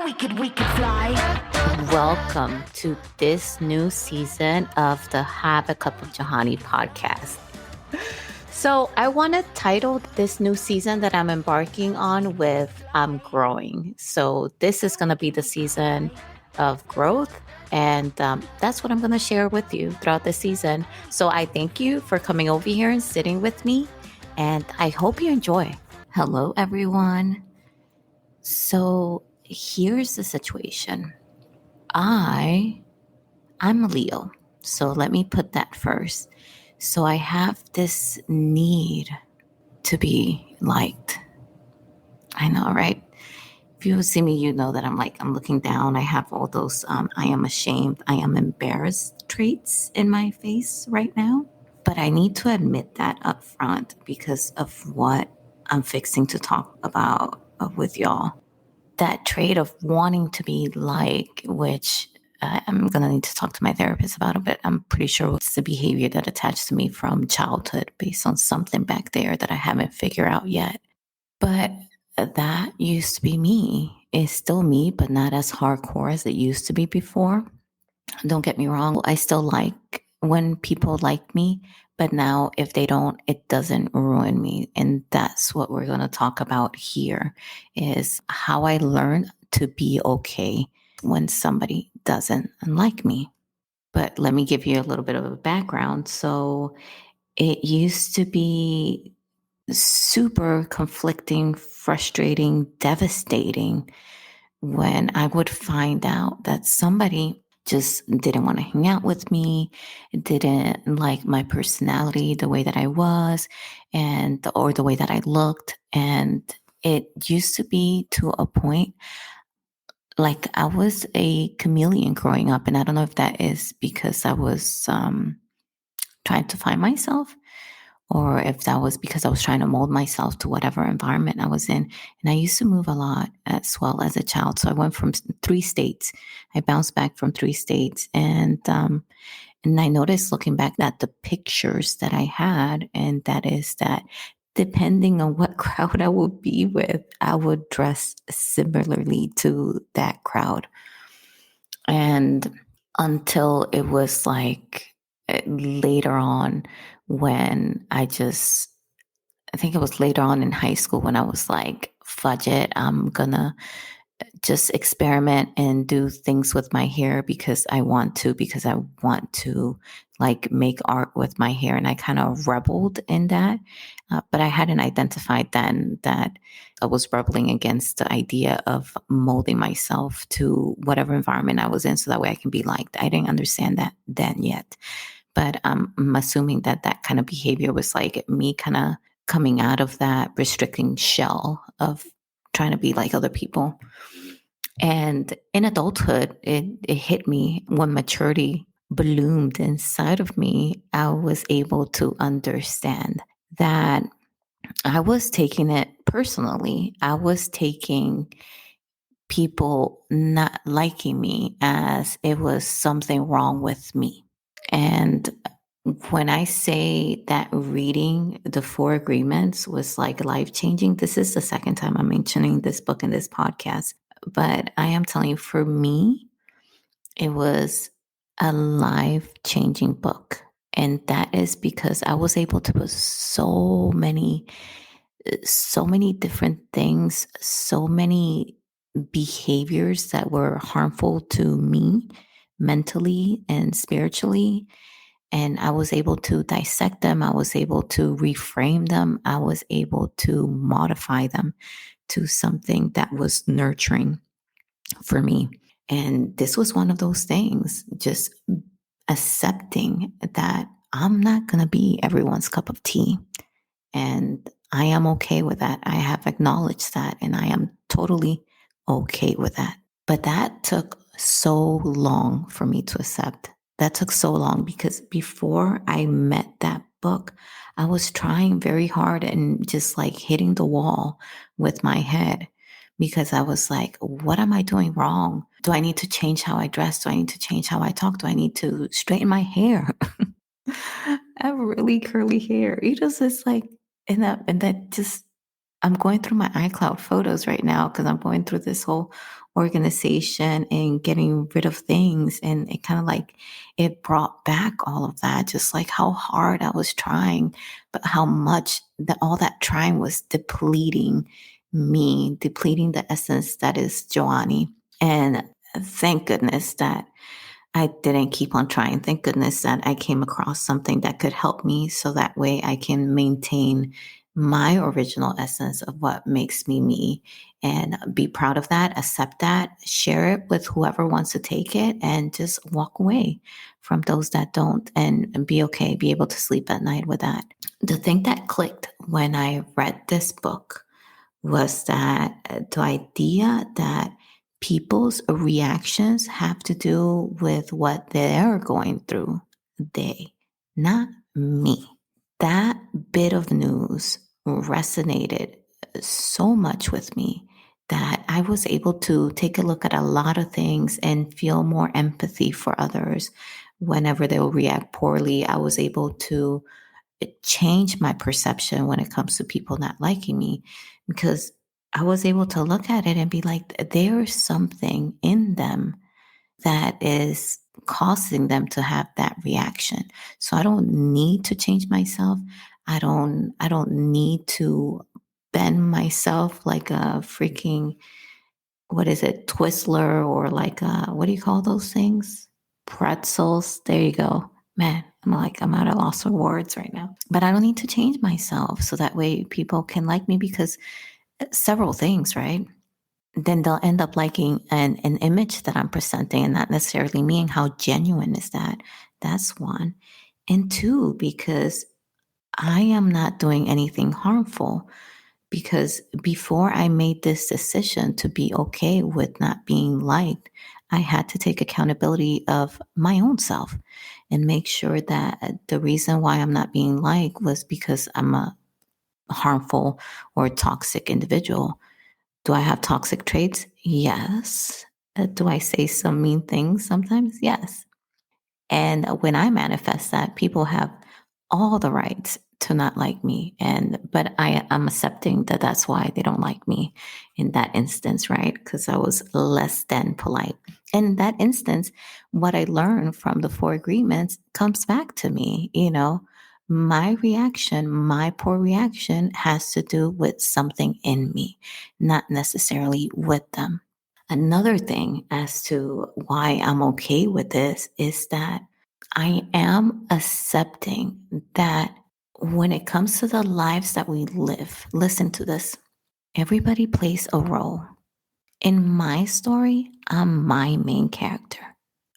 we could fly. Welcome to this new season of the Have a Cup of Johanny podcast. So I want to title this new season that I'm embarking on with I'm growing. So this is going to be the season of growth. And that's what I'm going to share with you throughout the season. So I thank you for coming over here and sitting with me. And I hope you enjoy. Hello, everyone. So here's the situation. I'm a Leo. So let me put that first. So I have this need to be liked. I know, right? If you see me, you know that I'm looking down. I have all those I am ashamed, I am embarrassed traits in my face right now. But I need to admit that up front because of what I'm fixing to talk about with y'all. That trait of wanting to be liked, which I'm going to need to talk to my therapist about it, but I'm pretty sure it's the behavior that attached to me from childhood based on something back there that I haven't figured out yet. But that used to be me. It's still me, but not as hardcore as it used to be before. Don't get me wrong. I still like when people like me, but now if they don't, it doesn't ruin me. And that's what we're going to talk about here is how I learned to be okay when somebody doesn't like me. But let me give you a little bit of a background. So it used to be super conflicting, frustrating, devastating when I would find out that somebody just didn't want to hang out with me, didn't like my personality, the way that I was, or the way that I looked. And it used to be to a point like I was a chameleon growing up. And I don't know if that is because I was trying to find myself, or if that was because I was trying to mold myself to whatever environment I was in. And I used to move a lot as well as a child. So I went from 3 states. I bounced back from 3 states. And I noticed looking back at the pictures that I had, and that is that depending on what crowd I would be with, I would dress similarly to that crowd. And until it was like later on when I think it was later on in high school when I was like, fudge it, I'm gonna just experiment and do things with my hair because I want to like make art with my hair. And I kind of rebelled in that. But I hadn't identified then that I was rebelling against the idea of molding myself to whatever environment I was in so that way I can be liked. I didn't understand that then yet. But I'm assuming that kind of behavior was like me kind of coming out of that restricting shell of trying to be like other people. And in adulthood, it hit me when maturity bloomed inside of me. I was able to understand that I was taking it personally. I was taking people not liking me as it was something wrong with me. And when I say that reading the 4 Agreements was like life-changing, this is the second time I'm mentioning this book in this podcast. But I am telling you, for me, it was a life-changing book. And that is because I was able to put so many different things, so many behaviors that were harmful to me mentally and spiritually. And I was able to dissect them. I was able to reframe them. I was able to modify them to something that was nurturing for me. And this was one of those things, just accepting that I'm not going to be everyone's cup of tea. And I am okay with that. I have acknowledged that, and I am totally okay with that. But that took so long for me to accept. That took so long because before I met that book, I was trying very hard and just like hitting the wall with my head because I was like, what am I doing wrong? Do I need to change how I dress? Do I need to change how I talk? Do I need to straighten my hair? I have really curly hair. It's like, and that just, I'm going through my iCloud photos right now because I'm going through this whole organization and getting rid of things. And it kind of like, it brought back all of that, just like how hard I was trying, but how much that all that trying was depleting me, depleting the essence that is Johanny. And thank goodness that I didn't keep on trying. Thank goodness that I came across something that could help me so that way I can maintain my original essence of what makes me me and be proud of that, accept that, share it with whoever wants to take it, and just walk away from those that don't and be okay, be able to sleep at night with that. The thing that clicked when I read this book was that the idea that people's reactions have to do with what they're going through. They, not me. That bit of news resonated so much with me that I was able to take a look at a lot of things and feel more empathy for others. Whenever they'll react poorly, I was able to change my perception when it comes to people not liking me, because I was able to look at it and be like, there's something in them that is causing them to have that reaction. So I don't need to change myself. I don't need to bend myself like a freaking, what is it, Twizzler, or like what do you call those things? Pretzels. There you go. Man, I'm at a loss for words right now. But I don't need to change myself so that way people can like me, because several things, right? Then they'll end up liking an image that I'm presenting and not necessarily me. And how genuine is that? That's one. And two, because I am not doing anything harmful. Because before I made this decision to be okay with not being liked, I had to take accountability of my own self and make sure that the reason why I'm not being liked was because I'm a harmful or toxic individual. Do I have toxic traits? Yes. Do I say some mean things sometimes? Yes. And when I manifest that, people have all the rights to not like me. But I'm accepting that that's why they don't like me in that instance, right? Because I was less than polite. And in that instance, what I learned from the four agreements comes back to me. My reaction, my poor reaction, has to do with something in me, not necessarily with them. Another thing as to why I'm okay with this is that I am accepting that when it comes to the lives that we live, listen to this, everybody plays a role. In my story, I'm my main character.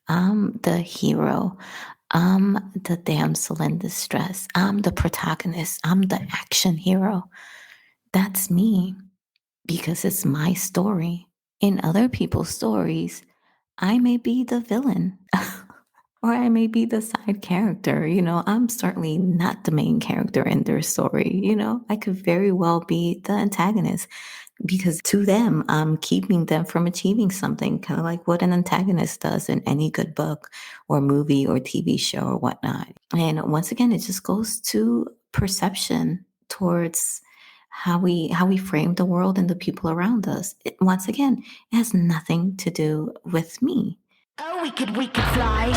I'm the hero. I'm the damsel in distress. I'm the protagonist. I'm the action hero. That's me, because it's my story. In other people's stories, I may be the villain or I may be the side character. I'm certainly not the main character in their story. I could very well be the antagonist, because to them, I'm keeping them from achieving something, kind of like what an antagonist does in any good book or movie or TV show or whatnot. And once again, it just goes to perception towards how we frame the world and the people around us. Once again, it has nothing to do with me. Oh, we could fly.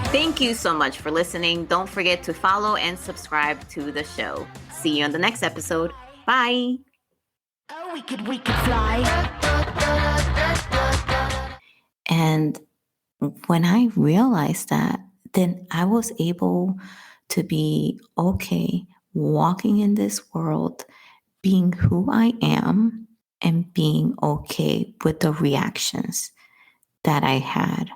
Thank you so much for listening. Don't forget to follow and subscribe to the show. See you on the next episode. Bye. Oh, we could fly. And when I realized that, then I was able to be okay walking in this world, being who I am, and being okay with the reactions that I had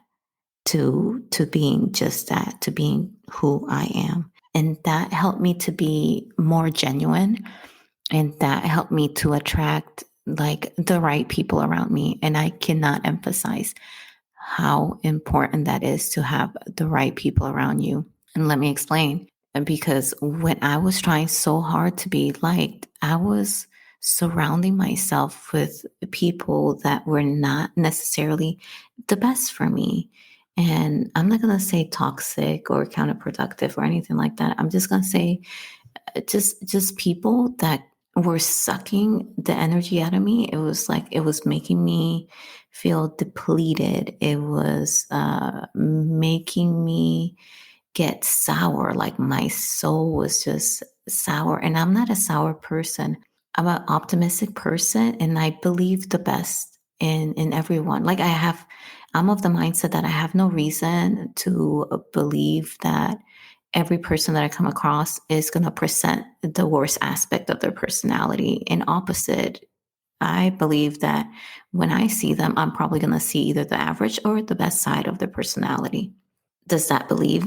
to being just that, to being who I am. And that helped me to be more genuine, and that helped me to attract like the right people around me. And I cannot emphasize how important that is, to have the right people around you. And let me explain. Because when I was trying so hard to be liked, I was surrounding myself with people that were not necessarily the best for me. And I'm not going to say toxic or counterproductive or anything like that. I'm just going to say just people that were sucking the energy out of me. It was like it was making me feel depleted. It was making me get sour. Like my soul was just sour. And I'm not a sour person. I'm an optimistic person, and I believe the best in everyone. I'm of the mindset that I have no reason to believe that every person that I come across is going to present the worst aspect of their personality. And opposite, I believe that when I see them, I'm probably going to see either the average or the best side of their personality. Does that belief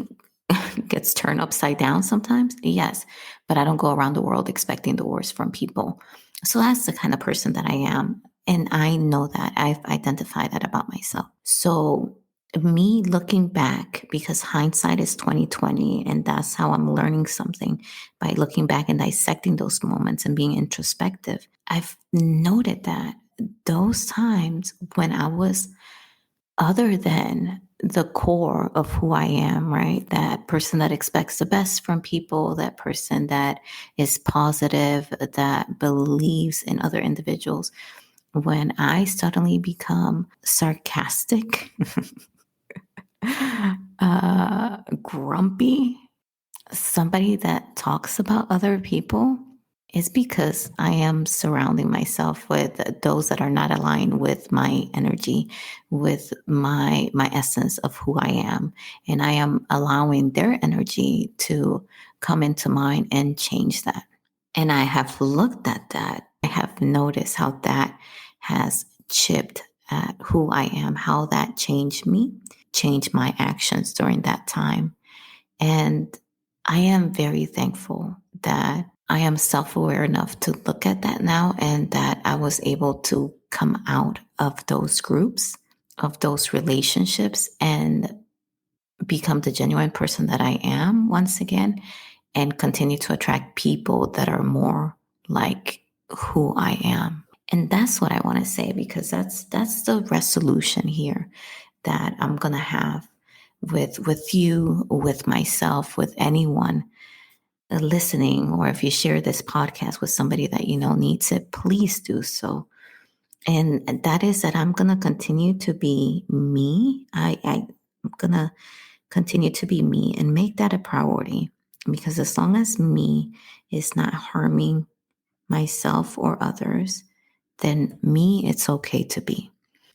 gets turned upside down sometimes? Yes, but I don't go around the world expecting the worst from people. So that's the kind of person that I am. And I know that. I've identified that about myself. So me looking back, because hindsight is 2020, and that's how I'm learning something by looking back and dissecting those moments and being introspective. I've noted that those times when I was other than the core of who I am, right? That person that expects the best from people, that person that is positive, that believes in other individuals. When I suddenly become sarcastic, grumpy, somebody that talks about other people, is because I am surrounding myself with those that are not aligned with my energy, with my essence of who I am. And I am allowing their energy to come into mine and change that. And I have looked at that. I have noticed how that has chipped at who I am, how that changed me, changed my actions during that time. And I am very thankful that I am self-aware enough to look at that now, and that I was able to come out of those groups, of those relationships, and become the genuine person that I am once again, and continue to attract people that are more like who I am. And that's what I want to say, because that's the resolution here that I'm going to have with you, with myself, with anyone listening. Or if you share this podcast with somebody that you know needs it, please do so. And that is that I'm going to continue to be me. I'm going to continue to be me and make that a priority, because as long as me is not harming myself or others, then me, it's okay to be.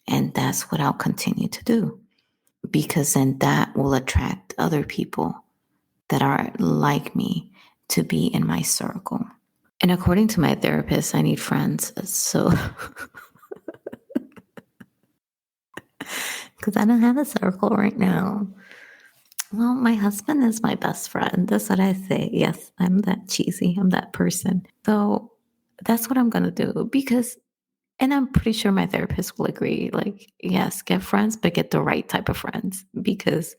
And that's what I'll continue to do, because then that will attract other people that are like me to be in my circle. And according to my therapist, I need friends. So, because I don't have a circle right now. Well, my husband is my best friend. That's what I say. Yes, I'm that cheesy. I'm that person. So that's what I'm going to do, because, and I'm pretty sure my therapist will agree. Like, yes, get friends, but get the right type of friends, because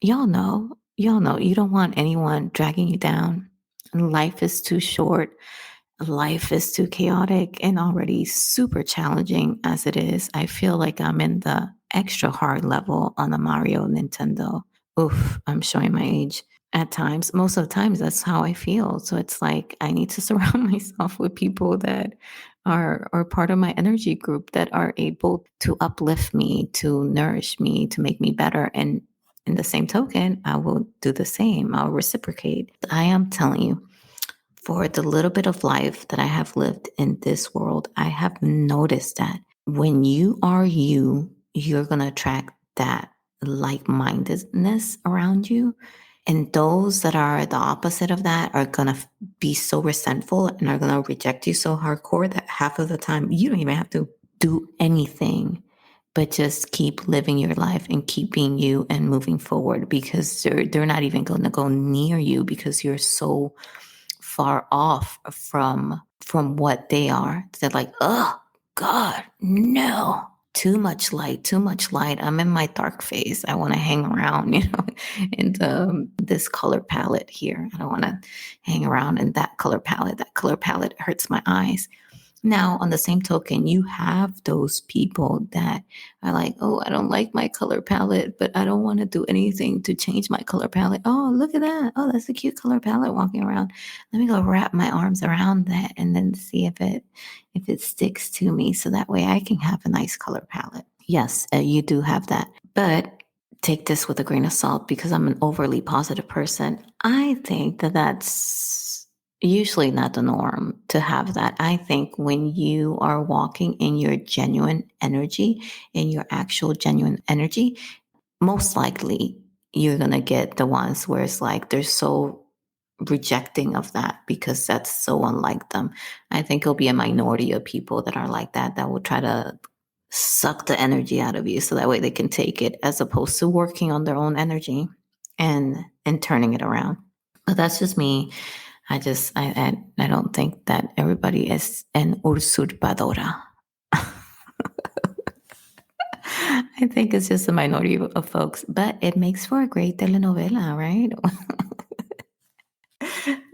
y'all know you don't want anyone dragging you down. Life is too short. Life is too chaotic and already super challenging as it is. I feel like I'm in the extra hard level on the Mario Nintendo. Oof, I'm showing my age at times. Most of the times, that's how I feel. So it's like I need to surround myself with people that are part of my energy group, that are able to uplift me, to nourish me, to make me better. And in the same token, I will do the same. I'll reciprocate. I am telling you, for the little bit of life that I have lived in this world, I have noticed that when you are you, you're going to attract that like-mindedness around you. And those that are the opposite of that are going to be so resentful and are going to reject you so hardcore that half of the time you don't even have to do anything but just keep living your life and keep being you and moving forward, because they're not even going to go near you, because you're so far off from what they are. They're like, oh God, no. Too much light, too much light. I'm in my dark phase. I want to hang around, in this color palette here. I don't want to hang around in that color palette. That color palette hurts my eyes. Now, on the same token, you have those people that are like, oh, I don't like my color palette, but I don't want to do anything to change my color palette. Oh, look at that. Oh, that's a cute color palette walking around. Let me go wrap my arms around that and then see if it sticks to me. So that way I can have a nice color palette. Yes, you do have that. But take this with a grain of salt because I'm an overly positive person. I think that that's usually not the norm to have that. I think when you are walking in your genuine energy, in your actual genuine energy, most likely you're going to get the ones where it's like they're so rejecting of that because that's so unlike them. I think it'll be a minority of people that are like that will try to suck the energy out of you so that way they can take it as opposed to working on their own energy and turning it around. But that's just me. I don't think that everybody is an usurpadora. I think it's just a minority of folks, but it makes for a great telenovela, right?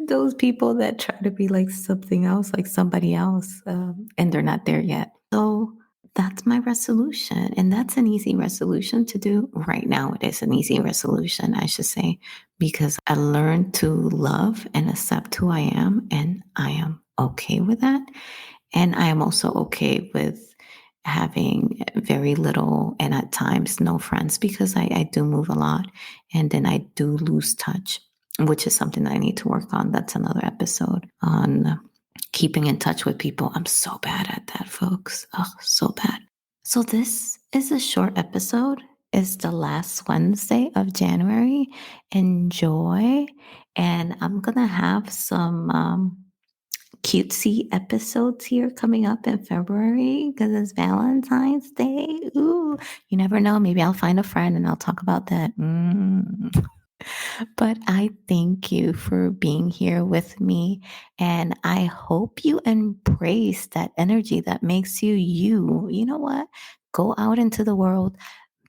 Those people that try to be like something else, like somebody else, and they're not there yet. So that's my resolution. And that's an easy resolution to do right now. It is an easy resolution, I should say, because I learned to love and accept who I am, and I am okay with that. And I am also okay with having very little and at times no friends because I do move a lot and then I do lose touch, which is something that I need to work on. That's another episode on keeping in touch with people. I'm so bad at that, folks. Oh, so bad. So this is a short episode. It's the last Wednesday of January. Enjoy. And I'm going to have some cutesy episodes here coming up in February because it's Valentine's Day. Ooh, you never know. Maybe I'll find a friend and I'll talk about that. But I thank you for being here with me. And I hope you embrace that energy that makes you you. You know what? Go out into the world,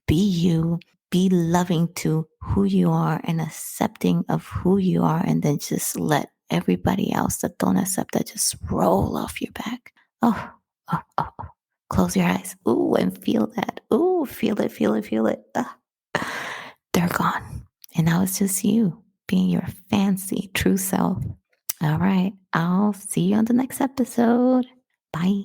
be you, be loving to who you are and accepting of who you are. And then just let everybody else that don't accept that just roll off your back. Oh, oh, oh, oh. Close your eyes. Ooh, and feel that. Ooh, feel it, feel it, feel it. They're gone. And now it's just you being your fancy true self. All right. I'll see you on the next episode. Bye.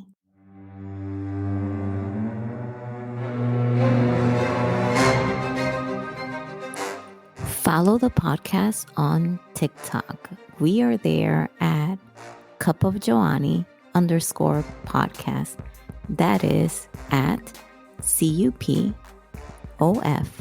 Follow the podcast on TikTok. We are there at Cup of Johanny _podcast. That is at CUPOFJOHANNY _PODCAST.